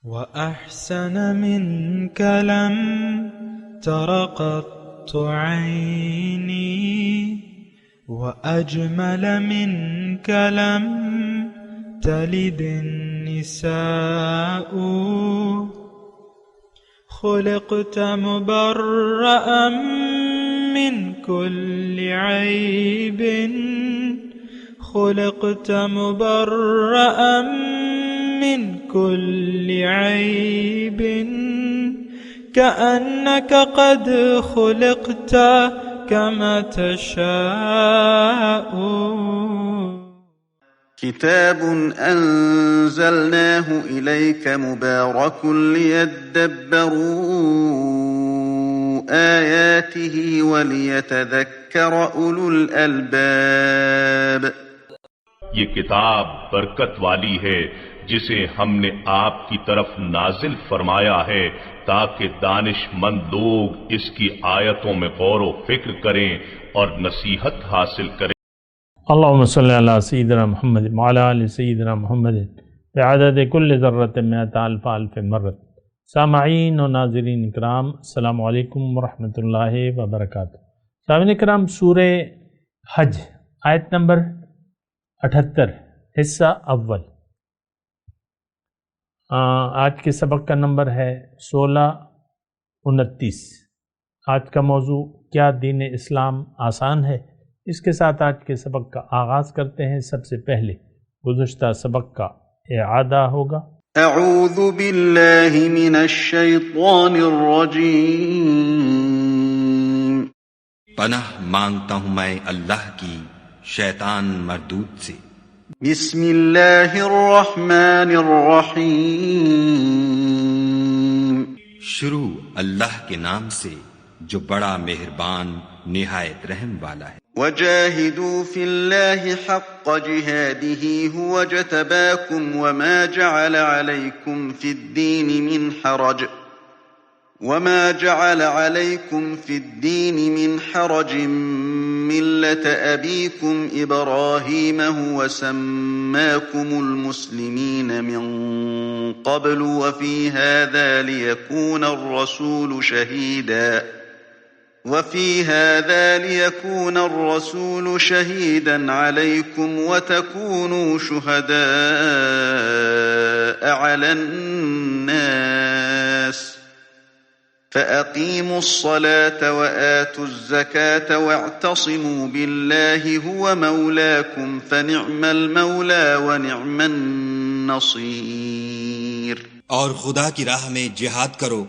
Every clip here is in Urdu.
وأحسن منك لم تر قط عيني وأجمل منك لم تلد النساء خلقت مبرأ من كل عيب خلقت مبرأ من كل عيب كأنك قد خلقت كما تشاء. كتاب أنزلناه إليك مبارك ليدبروا آياته وليتذكر أولو الألباب. یہ کتاب برکت والی ہے جسے ہم نے آپ کی طرف نازل فرمایا ہے تاکہ دانش مند لوگ اس کی آیتوں میں غور و فکر کریں اور نصیحت حاصل کریں. اللہم صلی علی سیدنا محمد وعلی آل سیدنا محمد بعدد کل ذرۃ مئۃ الف الف مرۃ. سامعین و ناظرین اکرام، السلام علیکم ورحمۃ اللہ وبرکاتہ. سامعین اکرام، سورہ حج آیت نمبر 78 حصہ اول. آج کے سبق کا نمبر ہے 1629. آج کا موضوع کیا دین اسلام آسان ہے؟ اس کے ساتھ آج کے سبق کا آغاز کرتے ہیں. سب سے پہلے گزشتہ سبق کا اعادہ ہوگا. اعوذ باللہ من الشیطان الرجیم. پناہ مانگتا ہوں میں اللہ کی شیطان مردود سے. بسم اللہ الرحمن الرحیم. شروع اللہ کے نام سے جو بڑا مہربان نہایت رحم والا ہے. وجاہدوا فی اللہ حق جہادہ هو اجتباکم وما جعل علیکم فی الدین من حرج ملة أبيكم إبراهيم هو سماكم المسلمين من قبل وفي هذا ليكون الرسول شهيدا عليكم وتكونوا شهداء على الناس فأقيموا الصلاة وآتوا الزكاة واعتصموا بالله هو مولاكم فنعم المولى ونعم النصير. اور خدا کی راہ میں جہاد کرو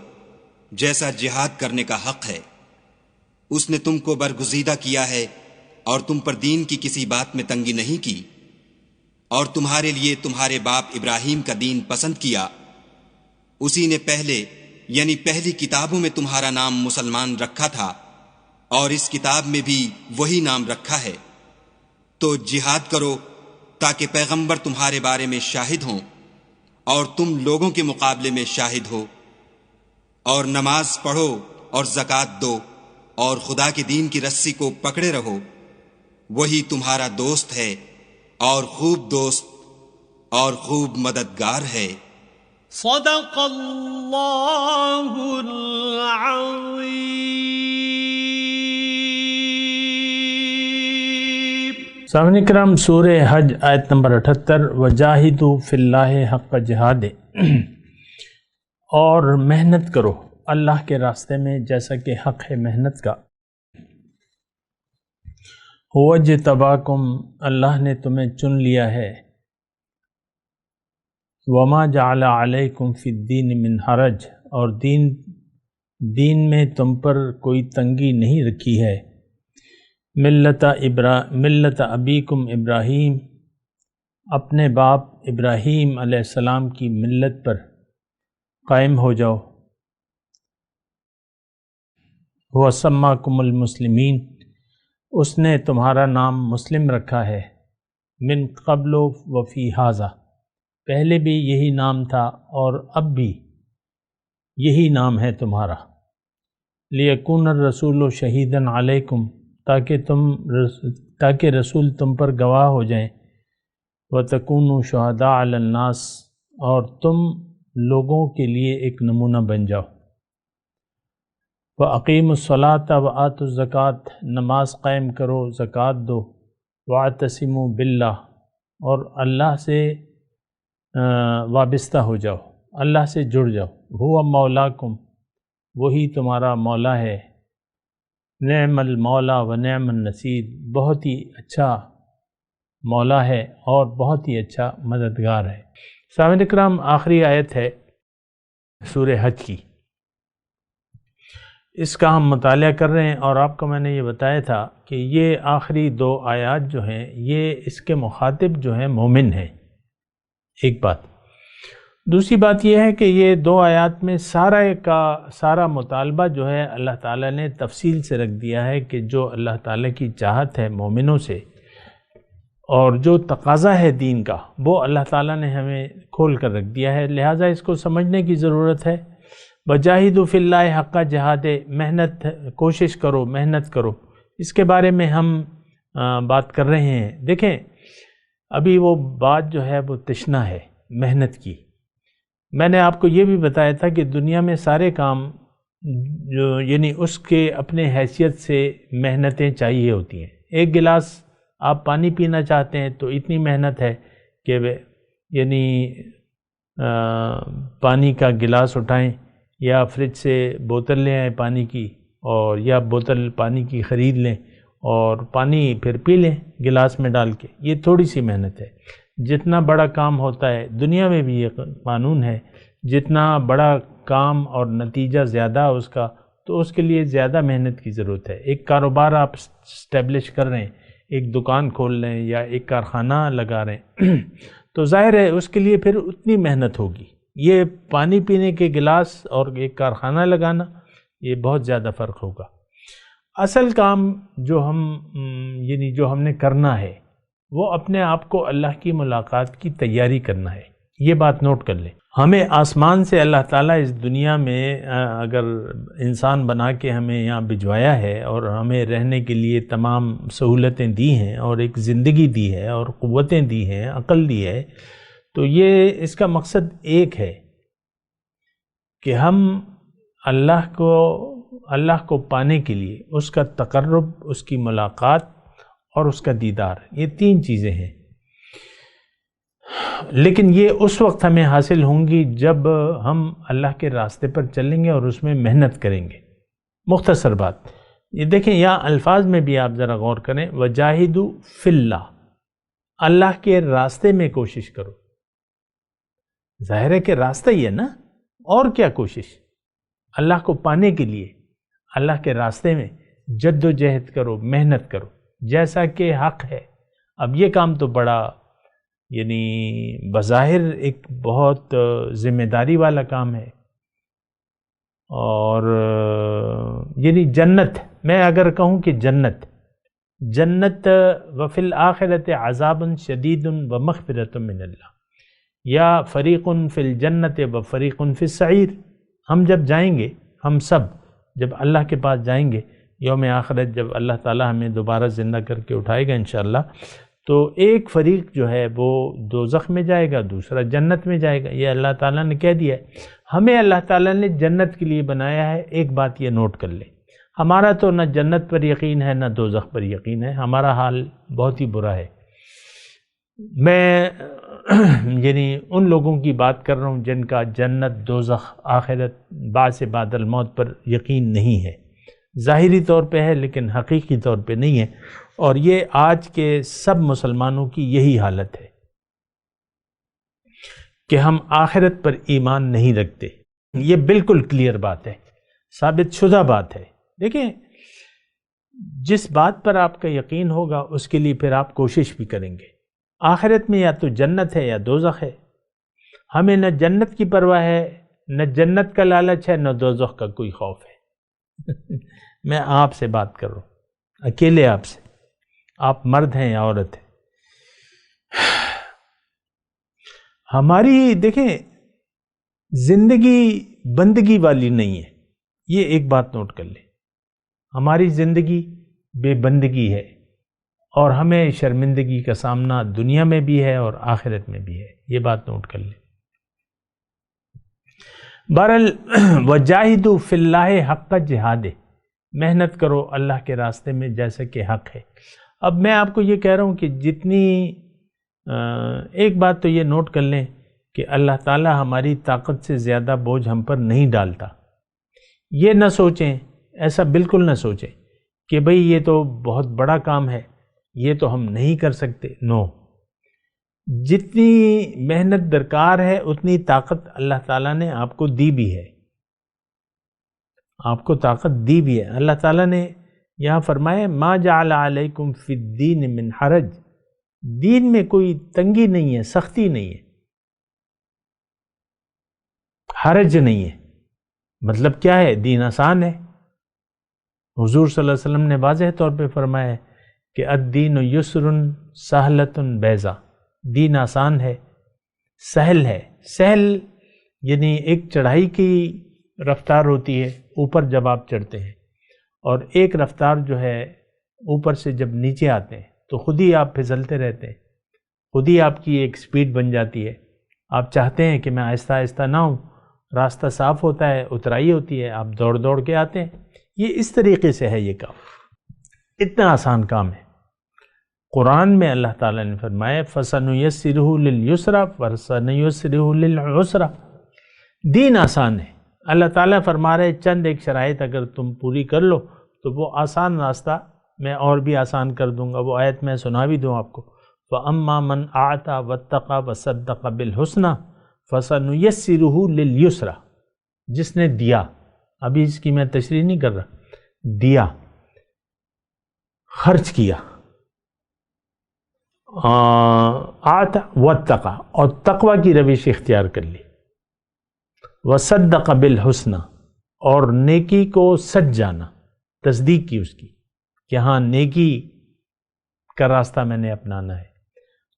جیسا جہاد کرنے کا حق ہے. اس نے تم کو برگزیدہ کیا ہے اور تم پر دین کی کسی بات میں تنگی نہیں کی، اور تمہارے لیے تمہارے باپ ابراہیم کا دین پسند کیا. اسی نے یعنی پہلی کتابوں میں تمہارا نام مسلمان رکھا تھا، اور اس کتاب میں بھی وہی نام رکھا ہے. تو جہاد کرو تاکہ پیغمبر تمہارے بارے میں شاہد ہوں اور تم لوگوں کے مقابلے میں شاہد ہو. اور نماز پڑھو اور زکوٰۃ دو اور خدا کے دین کی رسی کو پکڑے رہو. وہی تمہارا دوست ہے اور خوب دوست اور خوب مددگار ہے. صدق اللہ العظیم. سامعین کرام، سورہ حج آیت نمبر 78. وجاہدوا فی اللہ حق جہاد، اور محنت کرو اللہ کے راستے میں جیسا کہ حق ہے محنت کا. هو اجتباکم، اللہ نے تمہیں چن لیا ہے. وما جعل علیکم فی الدین من حرج، اور دین میں تم پر کوئی تنگی نہیں رکھی ہے. ملت ابیکم ابراہیم، اپنے باپ ابراہیم علیہ السلام کی ملت پر قائم ہو جاؤ. وہ سماکم المسلمین، اس نے تمہارا نام مسلم رکھا ہے. من قبل وفی ھذا، پہلے بھی یہی نام تھا اور اب بھی یہی نام ہے تمہارا. لیکون الرسول شہیدا علیکم، تاکہ رسول تم پر گواہ ہو جائیں. وتکونوا شہداء علی الناس، اور تم لوگوں کے لیے ایک نمونہ بن جاؤ۔ وَأَقِيمُوا الصَّلَاةَ وَآتُوا الزَّكَاةَ، نماز قائم کرو، زکوٰۃ دو۔ وَاعْتَصِمُوا بِاللَّهِ، اور اللہ سے وابستہ ہو جاؤ، اللہ سے جڑ جاؤ۔ هُوَ مَوْلَاكُمْ، وہی تمہارا مولا ہے۔ نعم المولا و نعم النصیر، بہت ہی اچھا مولا ہے اور بہت ہی اچھا مددگار ہے۔ سامعین اکرام، آخری آیت ہے سورہ حج کی، اس کا ہم مطالعہ کر رہے ہیں، اور آپ کو میں نے یہ بتایا تھا کہ یہ آخری 2 آیات جو ہیں یہ اس کے مخاطب جو ہیں مومن ہیں، ایک بات۔ دوسری بات یہ ہے کہ یہ 2 آیات میں سارا مطالبہ جو ہے اللہ تعالیٰ نے تفصیل سے رکھ دیا ہے کہ جو اللہ تعالیٰ کی چاہت ہے مومنوں سے اور جو تقاضا ہے دین کا، وہ اللہ تعالیٰ نے ہمیں کھول کر رکھ دیا ہے، لہٰذا اس کو سمجھنے کی ضرورت ہے۔ وَجَاهِدُوا فِي اللَّهِ حَقَّ جِهَادِهِ، محنت، کوشش کرو، محنت کرو، اس کے بارے میں ہم بات کر رہے ہیں۔ دیکھیں، ابھی وہ بات جو ہے وہ تشنا ہے محنت کی۔ میں نے آپ کو یہ بھی بتایا تھا کہ دنیا میں سارے کام جو یعنی اس کے اپنے حیثیت سے محنتیں چاہیے ہوتی ہیں۔ ایک گلاس آپ پانی پینا چاہتے ہیں تو اتنی محنت ہے کہ یعنی پانی کا گلاس اٹھائیں یا فریج سے بوتل لے آئیں پانی کی، اور یا بوتل پانی کی خرید لیں اور پانی پھر پی لیں گلاس میں ڈال کے، یہ تھوڑی سی محنت ہے۔ جتنا بڑا کام ہوتا ہے، دنیا میں بھی یہ قانون ہے، جتنا بڑا کام اور نتیجہ زیادہ اس کا، تو اس کے لیے زیادہ محنت کی ضرورت ہے۔ ایک کاروبار آپ اسٹیبلش کر رہے ہیں، ایک دکان کھول رہے ہیں یا ایک کارخانہ لگا رہے ہیں تو ظاہر ہے اس کے لیے پھر اتنی محنت ہوگی۔ یہ پانی پینے کے گلاس اور ایک کارخانہ لگانا، یہ بہت زیادہ فرق ہوگا۔ اصل کام جو ہم نے کرنا ہے وہ اپنے آپ کو اللہ کی ملاقات کی تیاری کرنا ہے۔ یہ بات نوٹ کر لیں، ہمیں آسمان سے اللہ تعالیٰ اس دنیا میں اگر انسان بنا کے ہمیں یہاں بھجوایا ہے اور ہمیں رہنے کے لیے تمام سہولتیں دی ہیں اور ایک زندگی دی ہے اور قوتیں دی ہیں، عقل دی ہے، تو یہ اس کا مقصد ایک ہے کہ ہم اللہ کو پانے کے لیے اس کا تقرب، اس کی ملاقات اور اس کا دیدار، یہ 3 چیزیں ہیں۔ لیکن یہ اس وقت ہمیں حاصل ہوں گی جب ہم اللہ کے راستے پر چلیں گے اور اس میں محنت کریں گے۔ مختصر بات یہ دیکھیں، یہاں الفاظ میں بھی آپ ذرا غور کریں، وَجَاهِدُوا فِي اللَّهِ، اللہ کے راستے میں کوشش کرو۔ ظاہر ہے کہ راستہ ہی ہے نا، اور کیا کوشش؟ اللہ کو پانے کے لیے اللہ کے راستے میں جد و جہد کرو، محنت کرو جیسا کہ حق ہے۔ اب یہ کام تو بڑا یعنی بظاہر ایک بہت ذمہ داری والا کام ہے، اور یعنی جنت، میں اگر کہوں کہ جنت وفی الآخرۃ عذاب شدید ومغفرۃ من اللہ، یا فریق فی الجنت و فریق فی السعیر، ہم جب جائیں گے، ہم سب جب اللہ کے پاس جائیں گے یوم آخرت، جب اللہ تعالی ہمیں دوبارہ زندہ کر کے اٹھائے گا انشاءاللہ، تو ایک فریق جو ہے وہ دوزخ میں جائے گا، دوسرا جنت میں جائے گا، یہ اللہ تعالیٰ نے کہہ دیا ہے۔ ہمیں اللہ تعالیٰ نے جنت کے لیے بنایا ہے۔ ایک بات یہ نوٹ کر لیں، ہمارا تو نہ جنت پر یقین ہے نہ دوزخ پر یقین ہے، ہمارا حال بہت ہی برا ہے۔ میں یعنی ان لوگوں کی بات کر رہا ہوں جن کا جنت، دوزخ، آخرت، بعث بعد الموت پر یقین نہیں ہے، ظاہری طور پہ ہے لیکن حقیقی طور پہ نہیں ہے، اور یہ آج کے سب مسلمانوں کی یہی حالت ہے کہ ہم آخرت پر ایمان نہیں رکھتے۔ یہ بالکل کلیئر بات ہے، ثابت شدہ بات ہے۔ دیکھیں، جس بات پر آپ کا یقین ہوگا اس کے لیے پھر آپ کوشش بھی کریں گے۔ آخرت میں یا تو جنت ہے یا دوزخ ہے، ہمیں نہ جنت کی پرواہ ہے، نہ جنت کا لالچ ہے، نہ دوزخ کا کوئی خوف ہے۔ میں آپ سے بات کر رہا ہوں، اکیلے آپ سے، آپ مرد ہیں یا عورت ہیں۔ ہماری دیکھیں زندگی بندگی والی نہیں ہے، یہ ایک بات نوٹ کر لیں، ہماری زندگی بے بندگی ہے، اور ہمیں شرمندگی کا سامنا دنیا میں بھی ہے اور آخرت میں بھی ہے، یہ بات نوٹ کر لیں۔ بہرحال وجاہدوا فی اللہ حق جہاد، محنت کرو اللہ کے راستے میں جیسا کہ حق ہے۔ اب میں آپ کو یہ کہہ رہا ہوں کہ جتنی ایک بات تو یہ نوٹ کر لیں کہ اللہ تعالی ہماری طاقت سے زیادہ بوجھ ہم پر نہیں ڈالتا۔ یہ نہ سوچیں، ایسا بالکل نہ سوچیں کہ بھئی یہ تو بہت بڑا کام ہے، یہ تو ہم نہیں کر سکتے۔ نو، جتنی محنت درکار ہے اتنی طاقت اللہ تعالیٰ نے آپ کو دی بھی ہے، آپ کو طاقت دی بھی ہے۔ اللہ تعالیٰ نے یہاں فرمایا ما جعل علیکم فی الدین من حرج، دین میں کوئی تنگی نہیں ہے، سختی نہیں ہے، حرج نہیں ہے۔ مطلب کیا ہے؟ دین آسان ہے۔ حضور صلی اللہ علیہ وسلم نے واضح طور پہ فرمایا ہے کہ الدین یسر سہلۃ بیضاء، دین آسان ہے، سہل ہے۔ سہل یعنی ایک چڑھائی کی رفتار ہوتی ہے اوپر جب آپ چڑھتے ہیں، اور ایک رفتار جو ہے اوپر سے جب نیچے آتے ہیں تو خود ہی آپ پھسلتے رہتے ہیں، خود ہی آپ کی ایک سپیڈ بن جاتی ہے۔ آپ چاہتے ہیں کہ میں آہستہ آہستہ نہ ہوں، راستہ صاف ہوتا ہے، اترائی ہوتی ہے، آپ دوڑ دوڑ کے آتے ہیں۔ یہ اس طریقے سے ہے یہ کام، اتنا آسان کام ہے۔ قرآن میں اللہ تعالیٰ نے فرمایا فَسَنُيَسِّرُهُ لِلْيُسْرَى فَسَنُيَسِّرُهُ لِلْعُسْرَى، دین آسان ہے۔ اللہ تعالیٰ فرما رہے چند ایک شرائط اگر تم پوری کر لو تو وہ آسان راستہ میں اور بھی آسان کر دوں گا۔ وہ آیت میں سنا بھی دوں آپ کو، وَأَمَّا مَنْ أَعْطَى وَاتَّقَى وَصَدَّقَ بِالْحُسْنَى فَسَنُيَسِّرُهُ لِلْيُسْرَى، جس نے دیا، ابھی اس کی میں تشریح نہیں کر رہا، دیا، خرچ کیا، آتا واتقا، اور تقوی کی روش اختیار کر لی، وصدق بالحسنى، اور نیکی کو سچ جانا، تصدیق کی اس کی کہ ہاں نیکی کا راستہ میں نے اپنانا ہے۔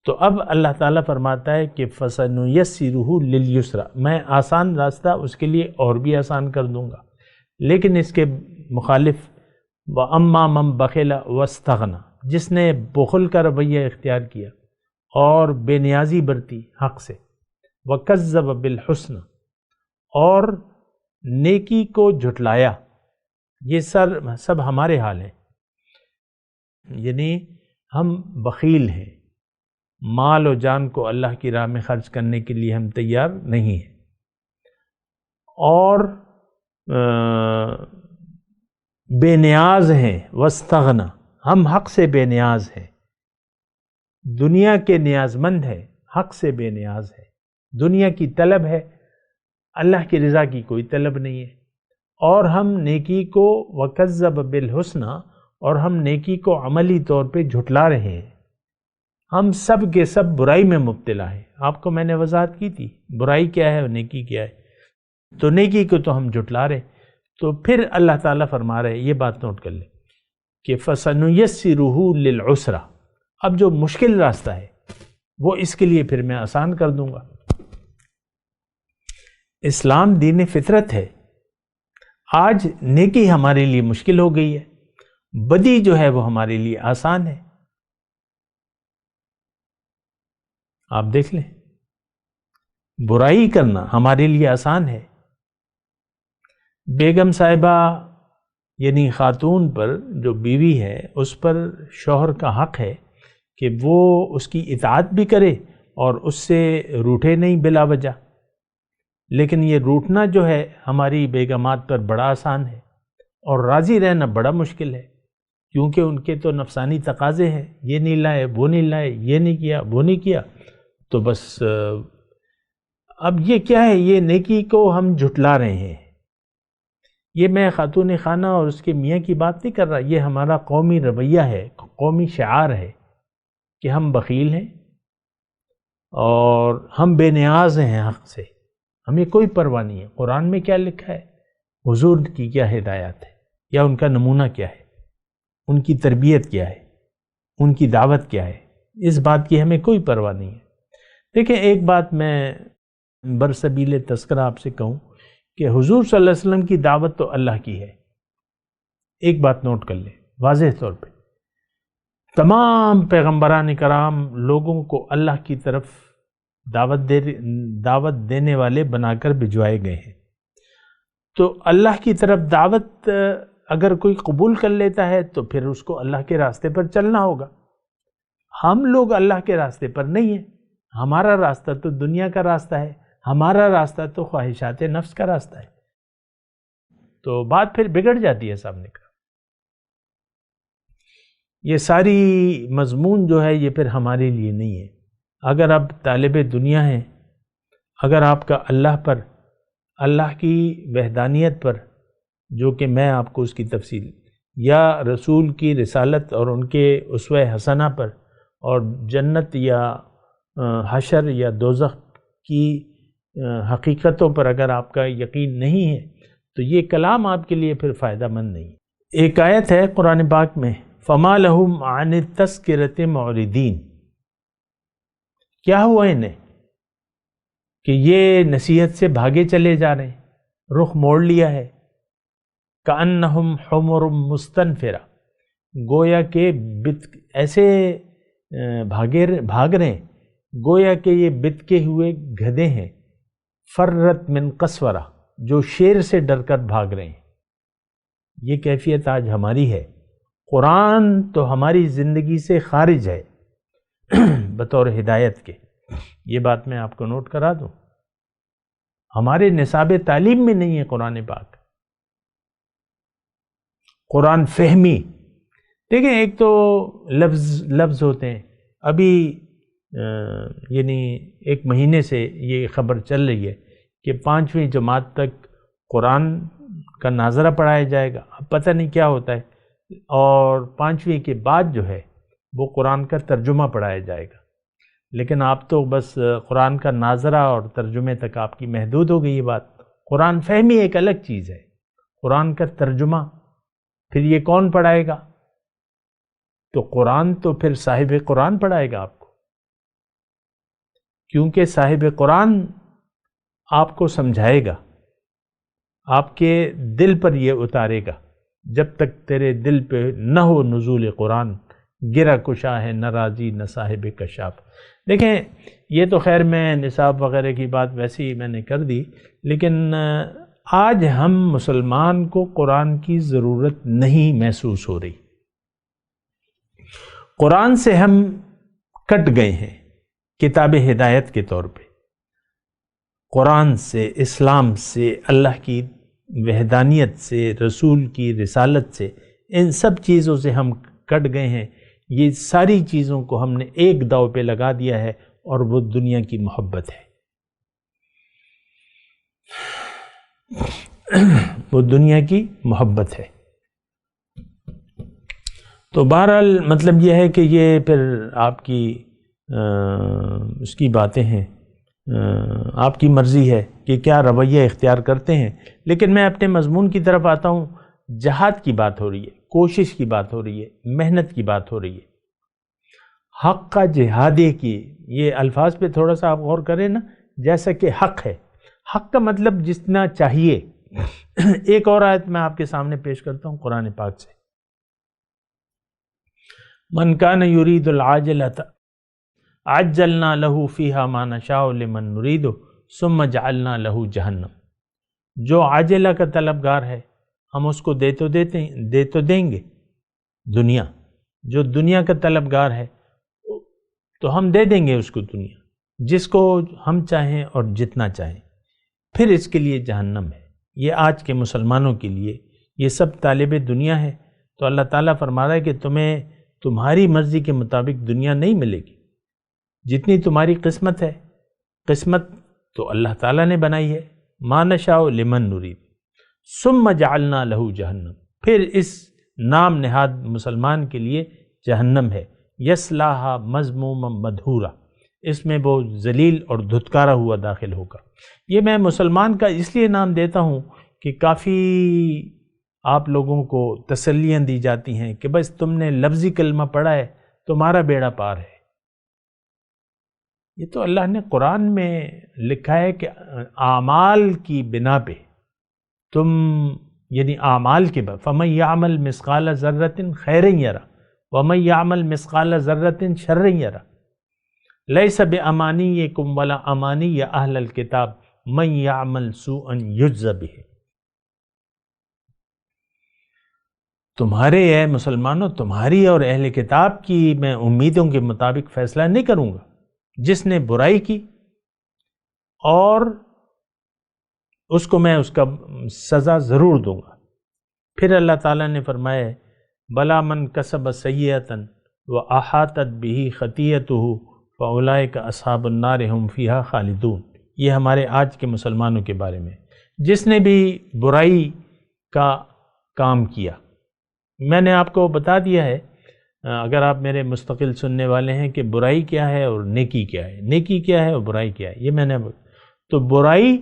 تو اب اللہ تعالیٰ فرماتا ہے کہ فَسَنُيَسِّرُهُ لِلْيُسْرَى، میں آسان راستہ اس کے لیے اور بھی آسان کر دوں گا۔ لیکن اس کے مخالف وَأَمَّا مَنْ بَخِلَ وَاسْتَغْنَى، جس نے بخل کا رویہ اختیار کیا اور بے نیازی برتی حق سے، وَكَذَّبَ بِالْحُسْنَى، اور نیکی کو جھٹلایا۔ یہ سب ہمارے حال ہیں، یعنی ہم بخیل ہیں، مال و جان کو اللہ کی راہ میں خرچ کرنے کے لیے ہم تیار نہیں ہیں، اور بے نیاز ہیں۔ واستغنا، ہم حق سے بے نیاز ہیں، دنیا کے نیاز مند ہے، حق سے بے نیاز ہے، دنیا کی طلب ہے، اللہ کی رضا کی کوئی طلب نہیں ہے۔ اور ہم نیکی کو وَكَذَّبَ بِالْحُسْنَى، اور ہم نیکی کو عملی طور پہ جھٹلا رہے ہیں۔ ہم سب کے سب برائی میں مبتلا ہیں۔ آپ کو میں نے وضاحت کی تھی برائی کیا ہے اور نیکی کیا ہے، تو نیکی کو تو ہم جھٹلا رہے۔ تو پھر اللہ تعالیٰ فرما رہے، یہ بات نوٹ کر لیں کہ فَسَنُيَسِّرُهُ لِلْعُسْرَى، اب جو مشکل راستہ ہے وہ اس کے لیے پھر میں آسان کر دوں گا۔ اسلام دین فطرت ہے۔ آج نیکی ہمارے لیے مشکل ہو گئی ہے، بدی جو ہے وہ ہمارے لیے آسان ہے۔ آپ دیکھ لیں، برائی کرنا ہمارے لیے آسان ہے۔ بیگم صاحبہ یعنی خاتون پر جو بیوی ہے اس پر شوہر کا حق ہے کہ وہ اس کی اطاعت بھی کرے اور اس سے روٹھے نہیں بلا وجہ، لیکن یہ روٹھنا جو ہے ہماری بیگمات پر بڑا آسان ہے، اور راضی رہنا بڑا مشکل ہے، کیونکہ ان کے تو نفسانی تقاضے ہیں، یہ نہیں لائے، وہ نہیں لائے، یہ نہیں کیا، وہ نہیں کیا، تو بس اب یہ کیا ہے، یہ نیکی کو ہم جھٹلا رہے ہیں۔ یہ میں خاتون خانہ اور اس کے میاں کی بات نہیں کر رہا، یہ ہمارا قومی رویہ ہے، قومی شعار ہے کہ ہم بخیل ہیں اور ہم بے نیاز ہیں حق سے، ہمیں کوئی پرواہ نہیں ہے۔ قرآن میں کیا لکھا ہے، حضور کی کیا ہدایات ہے، یا ان کا نمونہ کیا ہے، ان کی تربیت کیا ہے، ان کی دعوت کیا ہے، اس بات کی ہمیں کوئی پرواہ نہیں ہے۔ دیکھیں، ایک بات میں برسبیل تذکرہ آپ سے کہوں کہ حضور صلی اللہ علیہ وسلم کی دعوت تو اللہ کی ہے۔ ایک بات نوٹ کر لیں واضح طور پہ، تمام پیغمبران کرام لوگوں کو اللہ کی طرف دعوت دینے والے بنا کر بھجوائے گئے ہیں۔ تو اللہ کی طرف دعوت اگر کوئی قبول کر لیتا ہے تو پھر اس کو اللہ کے راستے پر چلنا ہوگا. ہم لوگ اللہ کے راستے پر نہیں ہیں. ہمارا راستہ تو دنیا کا راستہ ہے، ہمارا راستہ تو خواہشات نفس کا راستہ ہے. تو بات پھر بگڑ جاتی ہے سامنے کا. یہ ساری مضمون جو ہے یہ پھر ہمارے لیے نہیں ہے. اگر آپ طالب دنیا ہیں، اگر آپ کا اللہ پر، اللہ کی وحدانیت پر، جو کہ میں آپ کو اس کی تفصیل، یا رسول کی رسالت اور ان کے اسوہ حسنہ پر، اور جنت یا حشر یا دوزخ کی حقیقتوں پر اگر آپ کا یقین نہیں ہے تو یہ کلام آپ کے لیے پھر فائدہ مند نہیں. ایک آیت ہے قرآن پاک میں، فَمَا لَهُمْ عَنِ التَّذْكِرَةِ مُعْرِضِينَ. کیا ہوا انہیں کہ یہ نصیحت سے بھاگے چلے جا رہے ہیں، رخ موڑ لیا ہے. کأنہم حمر مستنفرہ، گویا کہ ایسے بھاگ رہے ہیں گویا کہ یہ بتکے ہوئے گدھے ہیں. فرت من قسورہ، جو شیر سے ڈر کر بھاگ رہے ہیں. یہ کیفیت آج ہماری ہے. قرآن تو ہماری زندگی سے خارج ہے بطور ہدایت کے. یہ بات میں آپ کو نوٹ کرا دوں، ہمارے نصاب تعلیم میں نہیں ہے قرآن پاک. قرآن فہمی، دیکھیں ایک تو لفظ ہوتے ہیں. ابھی یعنی ایک مہینے سے یہ خبر چل رہی ہے کہ 5ویں جماعت تک قرآن کا ناظرہ پڑھایا جائے گا. اب پتہ نہیں کیا ہوتا ہے. اور 5ویں کے بعد جو ہے وہ قرآن کا ترجمہ پڑھایا جائے گا. لیکن آپ تو بس قرآن کا ناظرہ اور ترجمے تک آپ کی محدود ہو گئی یہ بات. قرآن فہمی ایک الگ چیز ہے، قرآن کا ترجمہ پھر یہ کون پڑھائے گا؟ تو قرآن تو پھر صاحب قرآن پڑھائے گا آپ کو، کیونکہ صاحب قرآن آپ کو سمجھائے گا، آپ کے دل پر یہ اتارے گا. جب تک تیرے دل پہ نہ ہو نزول قرآن، گرا کشا ہے نہ راضی نہ صاحب کشاف. دیکھیں یہ تو خیر میں نصاب وغیرہ کی بات ویسے ہی میں نے کر دی، لیکن آج ہم مسلمان کو قرآن کی ضرورت نہیں محسوس ہو رہی. قرآن سے ہم کٹ گئے ہیں کتاب ہدایت کے طور پہ. قرآن سے، اسلام سے، اللہ کی وحدانیت سے، رسول کی رسالت سے، ان سب چیزوں سے ہم کٹ گئے ہیں. یہ ساری چیزوں کو ہم نے ایک داؤ پہ لگا دیا ہے اور وہ دنیا کی محبت ہے. وہ دنیا کی محبت ہے. تو بہرحال مطلب یہ ہے کہ یہ پھر آپ کی اس کی باتیں ہیں، آپ کی مرضی ہے کہ کیا رویہ اختیار کرتے ہیں. لیکن میں اپنے مضمون کی طرف آتا ہوں. جہاد کی بات ہو رہی ہے، کوشش کی بات ہو رہی ہے، محنت کی بات ہو رہی ہے. حق کا جہادی کی، یہ الفاظ پہ تھوڑا سا آپ غور کریں نا. جیسا کہ حق ہے، حق کا مطلب جتنا چاہیے. ایک اور آیت میں آپ کے سامنے پیش کرتا ہوں قرآن پاک سے. من کان یرید العاجلۃ عجلنا له فیہا ما نشاء لمن نرید ثم جعلنا له جہنم. جو عاجلہ کا طلبگار ہے ہم اس کو دے تو دیں گے دنیا. جو دنیا کا طلبگار ہے تو ہم دے دیں گے اس کو دنیا، جس کو ہم چاہیں اور جتنا چاہیں. پھر اس کے لیے جہنم ہے. یہ آج کے مسلمانوں کے لیے یہ سب طالب دنیا ہے. تو اللہ تعالیٰ فرما رہا ہے کہ تمہیں تمہاری مرضی کے مطابق دنیا نہیں ملے گی. جتنی تمہاری قسمت ہے، قسمت تو اللہ تعالیٰ نے بنائی ہے. ما نشاء لمن نرید ثم جعلنا له جہنم. پھر اس نام نہاد مسلمان کے لیے جہنم ہے. یصلاھا مذموما مدحورا، اس میں وہ ذلیل اور دھتکارا ہوا داخل ہوگا. یہ میں مسلمان کا اس لیے نام دیتا ہوں کہ کافی آپ لوگوں کو تسلیاں دی جاتی ہیں کہ بس تم نے لفظی کلمہ پڑھا ہے تمہارا بیڑا پار ہے. یہ تو اللہ نے قرآن میں لکھا ہے کہ اعمال کی بنا پہ تم، یعنی اعمال کے بعد فَمَن يَعْمَلْ مِثْقَالَ ذَرَّةٍ خَيْرًا يَرَهُ وَمَن يَعْمَلْ مِثْقَالَ ذَرَّةٍ شَرًّا يَرَهُ لَيْسَ بِأَمَانِيِّكُمْ وَلَا أَمَانِيَّ أَهْلَ الْكِتَابِ مَن يَعْمَلْ سُوءًا يُجْزَ بِهِ. تمہارے اے مسلمانوں، تمہاری اور اہل کتاب کی میں امیدوں کے مطابق فیصلہ نہیں کروں گا۔ جس نے برائی کی اور اس کو میں اس کا سزا ضرور دوں گا۔ پھر اللہ تعالیٰ نے فرمایا بلا من کسب سیئۃ واحاطت بہ خطیئتہ فاولئک اصحاب النار هم فیہا خالدون۔ یہ ہمارے آج کے مسلمانوں کے بارے میں، جس نے بھی برائی کا کام کیا۔ میں نے آپ کو بتا دیا ہے، اگر آپ میرے مستقل سننے والے ہیں، کہ برائی کیا ہے اور نیکی کیا ہے، نیکی کیا ہے اور برائی کیا ہے۔ یہ میں نے تو برائی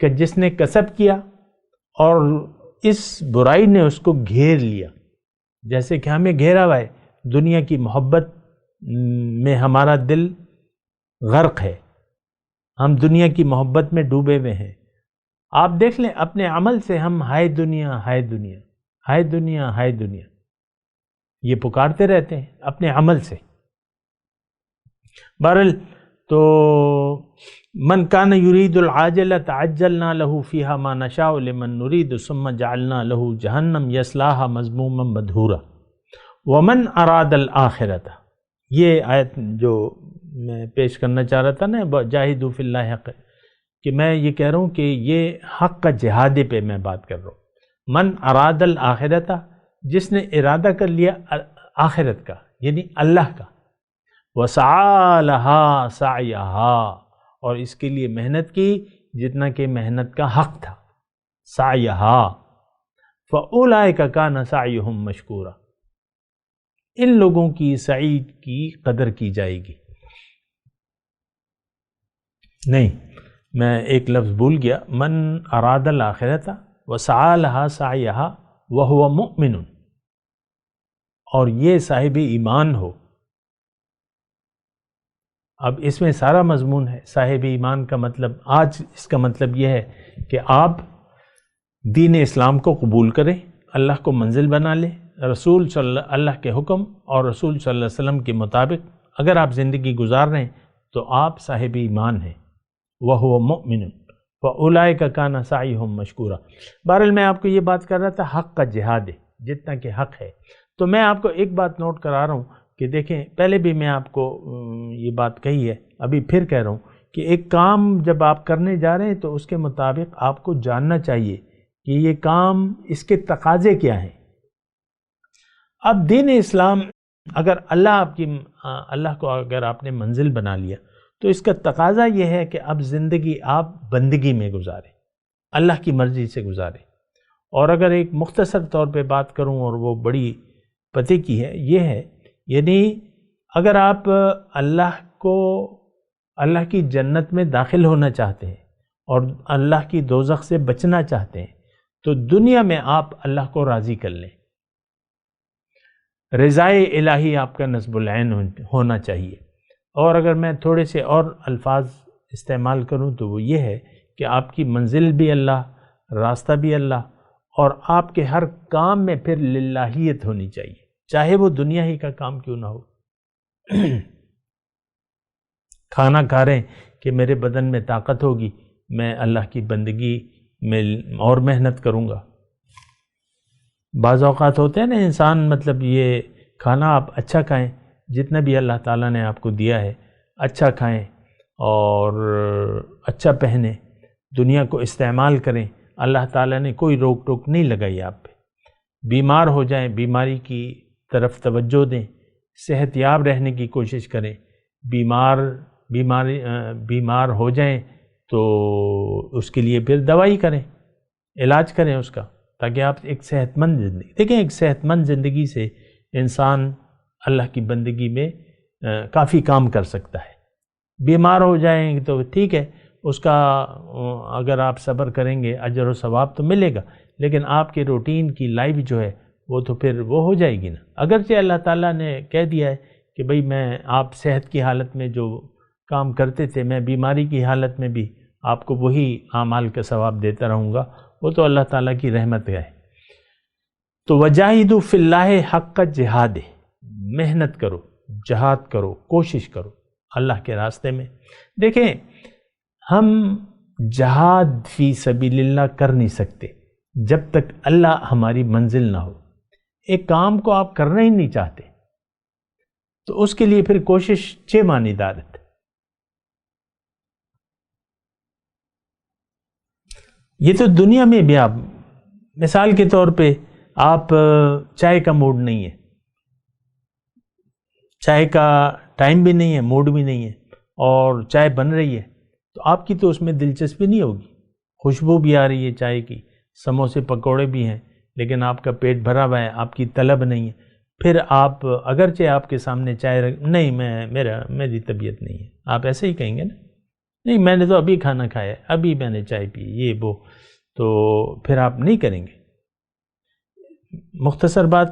کہ جس نے کسب کیا اور اس برائی نے اس کو گھیر لیا، جیسے کہ ہمیں گھیرا ہوا ہے، دنیا کی محبت میں ہمارا دل غرق ہے، ہم دنیا کی محبت میں ڈوبے ہوئے ہیں۔ آپ دیکھ لیں اپنے عمل سے، ہم ہائے دنیا ہائے دنیا ہائے دنیا ہائے دنیا یہ پکارتے رہتے ہیں اپنے عمل سے۔ بہرحال تو من کان یرید العاجلۃ عجلنا له فیہا ما نشاء لمن نرید ثم جعلنا له جہنم یصلاھا مذموما مدحورا ومن اراد الآخرۃ۔ یہ آیت جو میں پیش کرنا چاہ رہا تھا نا، جاہدوا فی اللہ حق، کہ میں یہ کہہ رہا ہوں کہ یہ حق کا جہاد پہ میں بات کر رہا ہوں۔ من اراد الآخرۃ، جس نے ارادہ کر لیا آخرت کا یعنی اللہ کا، وسعی لہا سعیہا، اور اس کے لیے محنت کی جتنا کہ محنت کا حق تھا، سعیہا، فاولئک کان سعیہم مشکورا، ان لوگوں کی سعی کی قدر کی جائے گی۔ نہیں، میں ایک لفظ بھول گیا، من اراد الآخرۃ وسعی لہا سعیہا وہو مؤمن، اور یہ صاحب ایمان ہو۔ اب اس میں سارا مضمون ہے۔ صاحب ایمان کا مطلب، آج اس کا مطلب یہ ہے کہ آپ دین اسلام کو قبول کریں، اللہ کو منزل بنا لیں، رسول اللہ کے حکم اور رسول صلی اللہ علیہ وسلم کے مطابق اگر آپ زندگی گزار رہے ہیں تو آپ صاحب ایمان ہیں۔ وَهُوَ مُؤْمِنٌ فَأُولَئِكَ كَانَ سَعْيُهُمْ مَشْكُورًا۔ بہرحال میں آپ کو یہ بات کر رہا تھا، حق کا جہاد ہے جتنا کہ حق ہے۔ تو میں آپ کو ایک بات نوٹ کرا رہا ہوں کہ دیکھیں، پہلے بھی میں آپ کو یہ بات کہی ہے، ابھی پھر کہہ رہا ہوں کہ ایک کام جب آپ کرنے جا رہے ہیں تو اس کے مطابق آپ کو جاننا چاہیے کہ یہ کام، اس کے تقاضے کیا ہیں۔ اب دین اسلام، اگر اللہ کو اگر آپ نے منزل بنا لیا تو اس کا تقاضا یہ ہے کہ اب زندگی آپ بندگی میں گزاریں، اللہ کی مرضی سے گزاریں۔ اور اگر ایک مختصر طور پہ بات کروں، اور وہ بڑی پتے کی ہے، یہ ہے یعنی اگر آپ اللہ کی جنت میں داخل ہونا چاہتے ہیں اور اللہ کی دوزخ سے بچنا چاہتے ہیں تو دنیا میں آپ اللہ کو راضی کر لیں، رضائے الہی آپ کا نصب العین ہونا چاہیے۔ اور اگر میں تھوڑے سے اور الفاظ استعمال کروں تو وہ یہ ہے کہ آپ کی منزل بھی اللہ، راستہ بھی اللہ، اور آپ کے ہر کام میں پھر للہیت ہونی چاہیے، چاہے وہ دنیا ہی کا کام کیوں نہ ہو۔ کھانا کھا رہے ہیں کہ میرے بدن میں طاقت ہوگی، میں اللہ کی بندگی میں اور محنت کروں گا۔ بعض اوقات ہوتے ہیں نا انسان، مطلب یہ کھانا آپ اچھا کھائیں، جتنا بھی اللہ تعالیٰ نے آپ کو دیا ہے اچھا کھائیں اور اچھا پہنیں، دنیا کو استعمال کریں، اللہ تعالیٰ نے کوئی روک ٹوک نہیں لگائی آپ پہ۔ بیمار ہو جائیں، بیماری کی طرف توجہ دیں، صحت یاب رہنے کی کوشش کریں۔ بیمار ہو جائیں تو اس کے لیے پھر دوائی کریں، علاج کریں اس کا، تاکہ آپ ایک صحت مند زندگی دیکھیں۔ ایک صحت مند زندگی سے انسان اللہ کی بندگی میں کافی کام کر سکتا ہے۔ بیمار ہو جائیں تو ٹھیک ہے، اس کا اگر آپ صبر کریں گے اجر و ثواب تو ملے گا، لیکن آپ کے روٹین کی لائف جو ہے وہ تو پھر وہ ہو جائے گی نا۔ اگرچہ اللہ تعالیٰ نے کہہ دیا ہے کہ بھئی میں آپ صحت کی حالت میں جو کام کرتے تھے، میں بیماری کی حالت میں بھی آپ کو وہی اعمال کا ثواب دیتا رہوں گا، وہ تو اللہ تعالیٰ کی رحمت ہے۔ تو وجاہدوا فی اللہ حق کا جہاد ہے، محنت کرو، جہاد کرو، کوشش کرو اللہ کے راستے میں۔ دیکھیں، ہم جہاد فی سبیل اللہ کر نہیں سکتے جب تک اللہ ہماری منزل نہ ہو. ایک کام کو آپ کرنا ہی نہیں چاہتے تو اس کے لیے پھر کوشش 6 معنی دارت. یہ تو دنیا میں بھی. آپ مثال کے طور پہ آپ چائے کا موڈ نہیں ہے, چائے کا ٹائم بھی نہیں ہے, موڈ بھی نہیں ہے, اور چائے بن رہی ہے تو آپ کی تو اس میں دلچسپی نہیں ہوگی. خوشبو بھی آ رہی ہے چائے کی, سموسے پکوڑے بھی ہیں, لیکن آپ کا پیٹ بھرا ہوا ہے, آپ کی طلب نہیں ہے. پھر آپ اگرچہ آپ کے سامنے چائے نہیں, میری طبیعت نہیں ہے, آپ ایسے ہی کہیں گے نا, نہیں میں نے تو ابھی کھانا کھایا ہے, ابھی میں نے چائے پی, یہ وہ, تو پھر آپ نہیں کریں گے. مختصر بات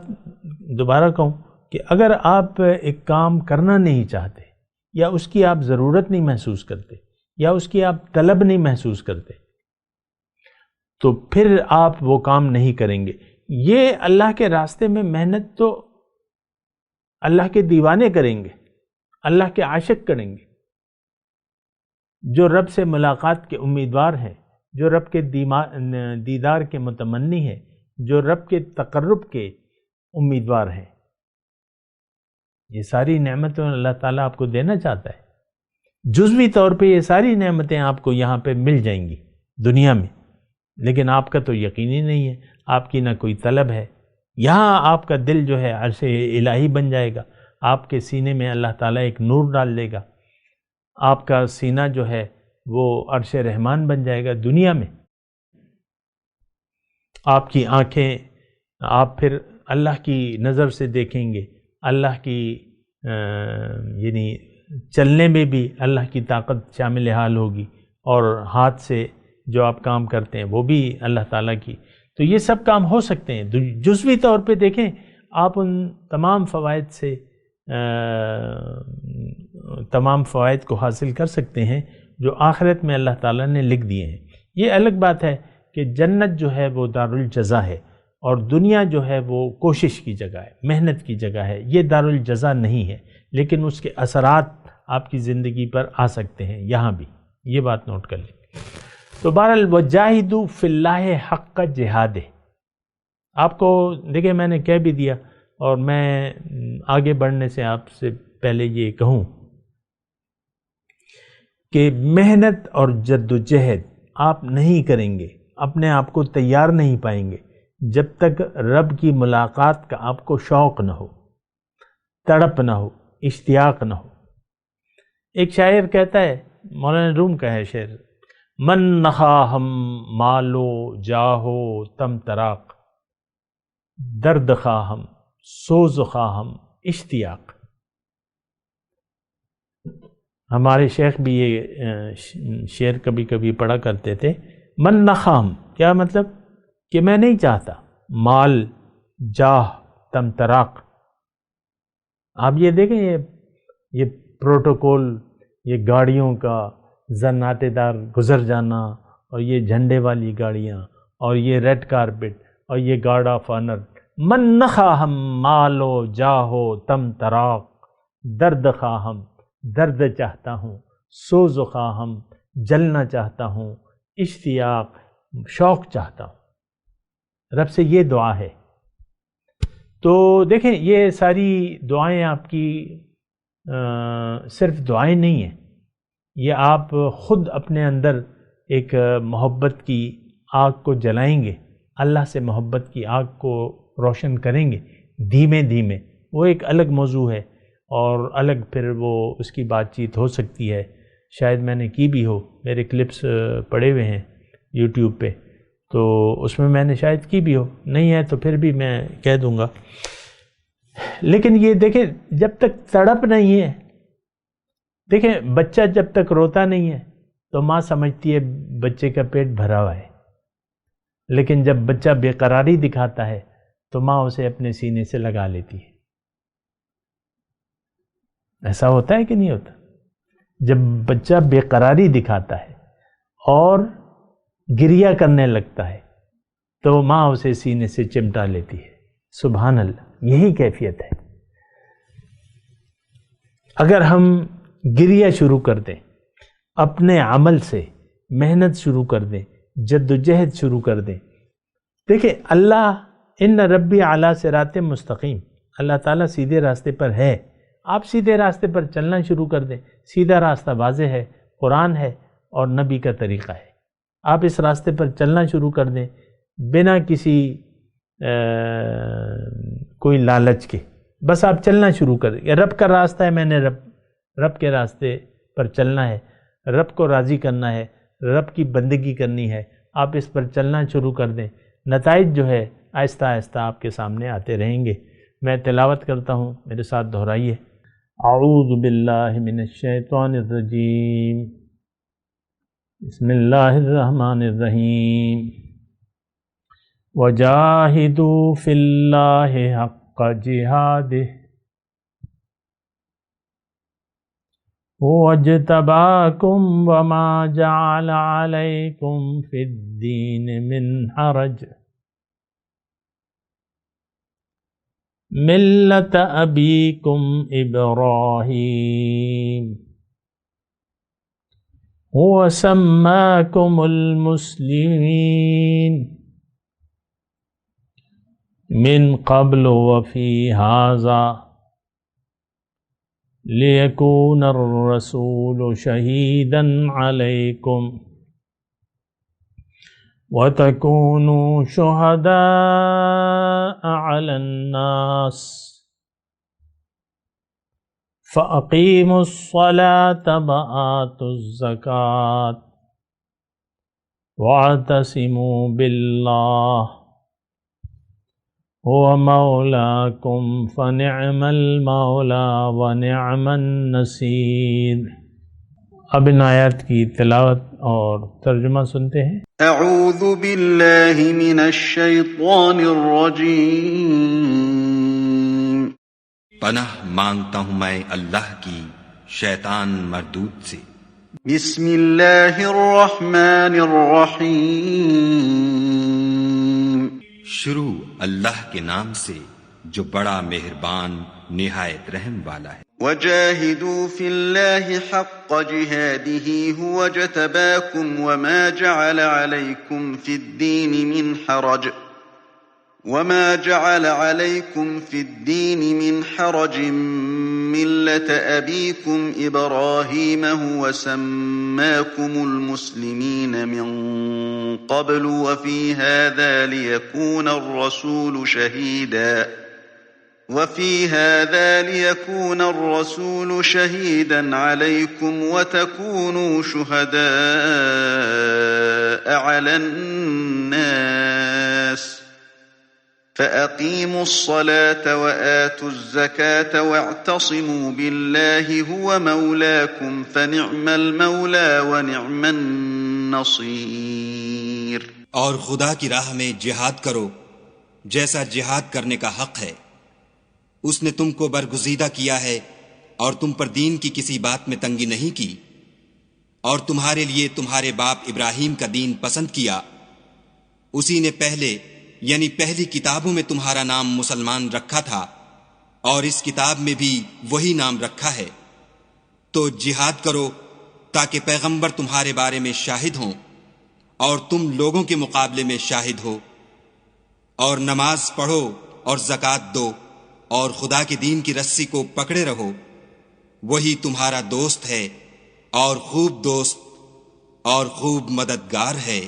دوبارہ کہوں کہ اگر آپ ایک کام کرنا نہیں چاہتے, یا اس کی آپ ضرورت نہیں محسوس کرتے, یا اس کی آپ طلب نہیں محسوس کرتے, تو پھر آپ وہ کام نہیں کریں گے. یہ اللہ کے راستے میں محنت تو اللہ کے دیوانے کریں گے, اللہ کے عاشق کریں گے, جو رب سے ملاقات کے امیدوار ہیں, جو رب کے دیدار کے متمنی ہیں, جو رب کے تقرب کے امیدوار ہیں. یہ ساری نعمتیں اللہ تعالیٰ آپ کو دینا چاہتا ہے. جزوی طور پہ یہ ساری نعمتیں آپ کو یہاں پہ مل جائیں گی دنیا میں, لیکن آپ کا تو یقینی نہیں ہے, آپ کی نہ کوئی طلب ہے. یہاں آپ کا دل جو ہے عرش الہی بن جائے گا, آپ کے سینے میں اللہ تعالیٰ ایک نور ڈال دے گا, آپ کا سینہ جو ہے وہ عرش رحمان بن جائے گا. دنیا میں آپ کی آنکھیں, آپ پھر اللہ کی نظر سے دیکھیں گے, اللہ کی یعنی چلنے میں بھی اللہ کی طاقت شامل حال ہوگی, اور ہاتھ سے جو آپ کام کرتے ہیں وہ بھی اللہ تعالیٰ کی. تو یہ سب کام ہو سکتے ہیں. جزوی طور پہ دیکھیں, آپ ان تمام فوائد کو حاصل کر سکتے ہیں جو آخرت میں اللہ تعالیٰ نے لکھ دیے ہیں. یہ الگ بات ہے کہ جنت جو ہے وہ دارالجزا ہے, اور دنیا جو ہے وہ کوشش کی جگہ ہے, محنت کی جگہ ہے. یہ دارالجزا نہیں ہے, لیکن اس کے اثرات آپ کی زندگی پر آ سکتے ہیں یہاں بھی. یہ بات نوٹ کر لیں. تو بہرحال وجاہدوا فی اللہ حق جہاد. آپ کو دیکھیں میں نے کہہ بھی دیا, اور میں آگے بڑھنے سے آپ سے پہلے یہ کہوں کہ محنت اور جد و جہد آپ نہیں کریں گے, اپنے آپ کو تیار نہیں پائیں گے جب تک رب کی ملاقات کا آپ کو شوق نہ ہو, تڑپ نہ ہو, اشتیاق نہ ہو. ایک شاعر کہتا ہے, مولانا روم کا ہے شعر, من نخواہم مالو جاہو تم تراق, درد خواہم سوز خواہم اشتیاق. ہمارے شیخ بھی یہ شعر کبھی کبھی پڑھا کرتے تھے. من نخواہم کیا مطلب کہ میں نہیں چاہتا, مال جاہ تم تراق. آپ یہ دیکھیں, یہ پروٹوکول, یہ گاڑیوں کا زناتے دار گزر جانا, اور یہ جھنڈے والی گاڑیاں, اور یہ ریڈ کارپٹ, اور یہ گارڈ آف آنر. من نخواہم مالو جاہو تم تراق, درد خواہم درد چاہتا ہوں, سوز خواہم جلنا چاہتا ہوں, اشتیاق شوق چاہتا ہوں. رب سے یہ دعا ہے. تو دیکھیں یہ ساری دعائیں آپ کی صرف دعائیں نہیں ہیں, یہ آپ خود اپنے اندر ایک محبت کی آگ کو جلائیں گے, اللہ سے محبت کی آگ کو روشن کریں گے دھیمے دھیمے. وہ ایک الگ موضوع ہے, اور الگ پھر وہ اس کی بات چیت ہو سکتی ہے, شاید میں نے کی بھی ہو, میرے کلپس پڑے ہوئے ہیں یوٹیوب پہ, تو اس میں نے شاید کی بھی ہو, نہیں ہے تو پھر بھی میں کہہ دوں گا. لیکن یہ دیکھیں جب تک تڑپ نہیں ہے, دیکھیں بچہ جب تک روتا نہیں ہے تو ماں سمجھتی ہے بچے کا پیٹ بھرا ہوا ہے, لیکن جب بچہ بے قراری دکھاتا ہے تو ماں اسے اپنے سینے سے لگا لیتی ہے. ایسا ہوتا ہے کہ نہیں ہوتا؟ جب بچہ بے قراری دکھاتا ہے اور گریہ کرنے لگتا ہے تو ماں اسے سینے سے چمٹا لیتی ہے. سبحان اللہ, یہی کیفیت ہے. اگر ہم گریہ شروع کر دیں, اپنے عمل سے محنت شروع کر دیں, جد و جہد شروع کر دیں, دیکھیں اللہ ان ربی اعلیٰ صراط مستقیم، اللہ تعالیٰ سیدھے راستے پر ہے، آپ سیدھے راستے پر چلنا شروع کر دیں. سیدھا راستہ واضح ہے، قرآن ہے اور نبی کا طریقہ ہے. آپ اس راستے پر چلنا شروع کر دیں بنا کسی کوئی لالچ کے، بس آپ چلنا شروع کر دیں. رب کا راستہ ہے، میں نے رب کے راستے پر چلنا ہے، رب کو راضی کرنا ہے، رب کی بندگی کرنی ہے. آپ اس پر چلنا شروع کر دیں، نتائج جو ہے آہستہ آہستہ آپ کے سامنے آتے رہیں گے. میں تلاوت کرتا ہوں، میرے ساتھ دہرائیے. اعوذ باللہ من الشیطان الرجیم، بسم اللہ الرحمن الرحیم. وجاہدوا فی اللہ حق جہادہ واجتباکم وما جعل علیکم فی الدین من حرج ملت ابیکم ابراہیم هو سماکم المسلمین من قبل وفی ھذا لیکون الرسول شہیدا علیکم وَتَكُونُوا شُهَدَاءَ عَلَى النَّاسِ فَأَقِيمُوا الصَّلَاةَ وَآتُوا الزَّكَاةَ وَاعْتَصِمُوا بِاللَّهِ هُوَ مَوْلَاكُمْ فَنِعْمَ الْمَوْلَى وَنِعْمَ النَّصِيرُ. اب ان آیات کی تلاوت اور ترجمہ سنتے ہیں. اعوذ باللہ من الشیطان الرجیم. پناہ مانگتا ہوں میں اللہ کی شیطان مردود سے. بسم اللہ الرحمن الرحیم. شروع اللہ کے نام سے جو بڑا مہربان نہایت رحم والا ہے. وجاہدوا فی اللہ حق جہادہ هو اجتباکم وما جعل علیکم فی الدین من حرج ملة ابیکم ابراہیم هو سماکم المسلمین من قبل وفی هذا لیکون الرسول شہیدا علیکم وتکونوا شہداء علی الناس فأقیموا الصلاة وآتوا الزکاة واعتصموا باللہ هو مولاکم فنعم المولا ونعم النصیر. اور خدا کی راہ میں جہاد کرو جیسا جہاد کرنے کا حق ہے. اس نے تم کو برگزیدہ کیا ہے اور تم پر دین کی کسی بات میں تنگی نہیں کی، اور تمہارے لیے تمہارے باپ ابراہیم کا دین پسند کیا. اسی نے پہلے یعنی پہلی کتابوں میں تمہارا نام مسلمان رکھا تھا، اور اس کتاب میں بھی وہی نام رکھا ہے. تو جہاد کرو تاکہ پیغمبر تمہارے بارے میں شاہد ہوں اور تم لوگوں کے مقابلے میں شاہد ہو. اور نماز پڑھو اور زکوٰۃ دو اور خدا کے دین کی رسی کو پکڑے رہو. وہی تمہارا دوست ہے اور خوب دوست اور خوب مددگار ہے.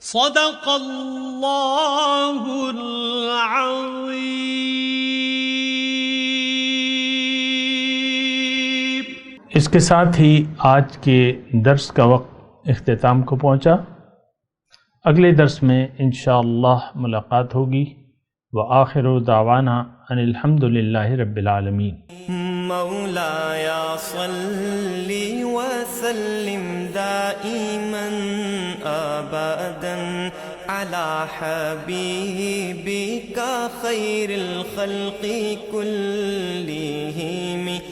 صدق اللہ العظیم. اس کے ساتھ ہی آج کے درس کا وقت اختتام کو پہنچا. اگلے درس میں انشاءاللہ ملاقات ہوگی. وآخر دعوانا ان الحمد للہ رب العالمین. مولایا صلی وسلم دائما ابدا علی حبیبک خیر الخلق کلہم.